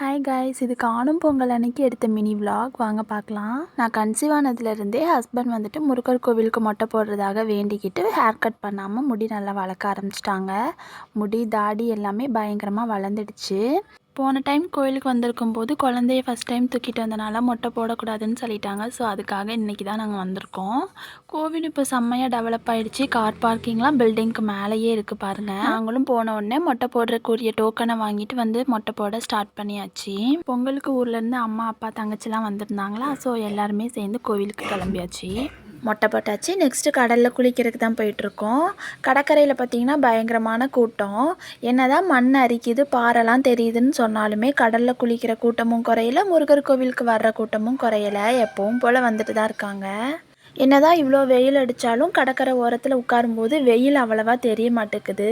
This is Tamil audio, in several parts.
ஹாய் காய்ஸ், இது காணும் பொங்கல் அன்னைக்கு எடுத்த மினி விலாக் வாங்க பார்க்கலாம். நான் கன்சீவ் ஆனதுலேருந்தே ஹஸ்பண்ட் வந்துட்டு முருகர் கோவிலுக்கு மொட்டை போடுறதாக வேண்டிக்கிட்டு ஹேர் கட் பண்ணாமல் முடி நல்லா வளர்க்க ஆரம்பிச்சிட்டாங்க. முடி தாடி எல்லாமே பயங்கரமாக வளர்ந்துடுச்சு. போன டைம் கோயிலுக்கு வந்திருக்கும் போது குழந்தைய ஃபஸ்ட் டைம் தூக்கிட்டு வந்தனால மொட்டை போடக்கூடாதுன்னு சொல்லிட்டாங்க. ஸோ அதுக்காக இன்றைக்கி தான் நாங்கள் வந்திருக்கோம். கோவில் இப்போ செம்மையாக டெவலப் ஆகிடுச்சு. கார் பார்க்கிங்லாம் பில்டிங்க்கு மேலேயே இருக்குது பாருங்கள். நாங்களும் போன உடனே மொட்டை போடுறக்குரிய டோக்கனை வாங்கிட்டு வந்து மொட்டை போட ஸ்டார்ட் பண்ணியாச்சு. பொங்கலுக்கு ஊர்லேருந்து அம்மா அப்பா தங்கச்சிலாம் வந்திருந்தாங்களா. ஸோ எல்லாருமே சேர்ந்து கோவிலுக்கு கிளம்பியாச்சு. மொட்டை போட்டாச்சு. நெக்ஸ்ட்டு கடலில் குளிக்கிறதுக்கு தான் போயிட்டுருக்கோம். கடற்கரையில் பார்த்திங்கன்னா பயங்கரமான கூட்டம். என்ன தான் மண் அரிக்குது, பாறைலாம் தெரியுதுன்னு சொன்னாலுமே கடலில் குளிக்கிற கூட்டமும் குறையல, முருகர் கோவிலுக்கு வர்ற கூட்டமும் குறையலை. எப்பவும் போல் வந்துட்டு தான் இருக்காங்க. என்னதான் இவ்வளோ வெயில் அடித்தாலும் கடற்கரை ஓரத்தில் உட்காரும்போது வெயில் அவ்வளவா தெரிய மாட்டேக்குது.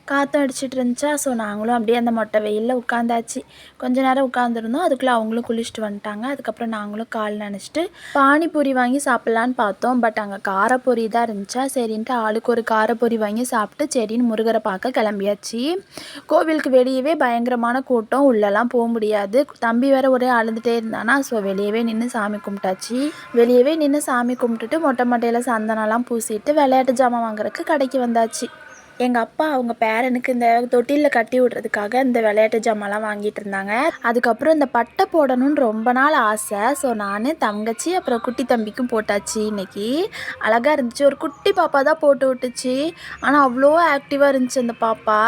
காற்றும் அடிச்சிட்டு இருந்துச்சா. ஸோ நாங்களும் அப்படியே அந்த மொட்டை வெயிலில் உட்காந்தாச்சு. கொஞ்ச நேரம் உட்காந்துருந்தோம். அதுக்குள்ளே அவங்களும் குளிச்சுட்டு வந்துட்டாங்க. அதுக்கப்புறம் நாங்களும் கால் நனைச்சிட்டு பானிபூரி வாங்கி சாப்பிட்லான்னு பார்த்தோம். பட் அங்கே காரப்பொரி தான் இருந்துச்சா. சரின்ட்டு ஆளுக்கு ஒரு காரப்பொரி வாங்கி சாப்பிட்டு சரின்னு முருகரை பார்க்க கிளம்பியாச்சு. கோவிலுக்கு வெளியவே பயங்கரமான கூட்டம், உள்ளெல்லாம் போக முடியாது. தம்பி வேற ஒரே அழுதுகிட்டே இருந்தானா. ஸோ வெளியவே நின்று சாமி கும்பிட்டாச்சு. வெளியவே நின்று சாமி கும்பிட்டுட்டு மொட்டை மட்டையில் சந்தனம்லாம் பூசிட்டு விளையாட்டு ஜாமான் வாங்குறதுக்கு கடைக்கு வந்தாச்சு. எங்கள் அப்பா அவங்க பேரனுக்கு இந்த தொட்டிலில் கட்டி விட்றதுக்காக இந்த விளையாட்டு ஜாமான்லாம் வாங்கிட்டு இருந்தாங்க. அதுக்கப்புறம் இந்த பட்டை போடணும்னு ரொம்ப நாள் ஆசை. ஸோ நான் தங்கச்சி அப்புறம் குட்டி தம்பிக்கும் போட்டாச்சு. இன்றைக்கி அழகாக இருந்துச்சு. ஒரு குட்டி பாப்பா தான் போட்டு விட்டுச்சு. ஆனால் அவ்வளோ ஆக்டிவாக இருந்துச்சு அந்த பாப்பா.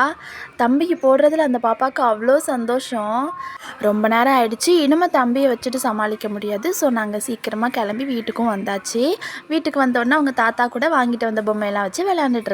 தம்பிக்கு போடுறதுல அந்த பாப்பாவுக்கு அவ்வளோ சந்தோஷம். ரொம்ப நேரம் ஆயிடுச்சு. இனிமேல் தம்பியை வச்சுட்டு சமாளிக்க முடியாது. ஸோ நாங்கள் சீக்கிரமாக கிளம்பி வீட்டுக்கும் வந்தாச்சு. வீட்டுக்கு வந்தோடனே அவங்க தாத்தா கூட வாங்கிட்டு வந்த பொம்மையெல்லாம் வச்சு விளையாண்டுட்டு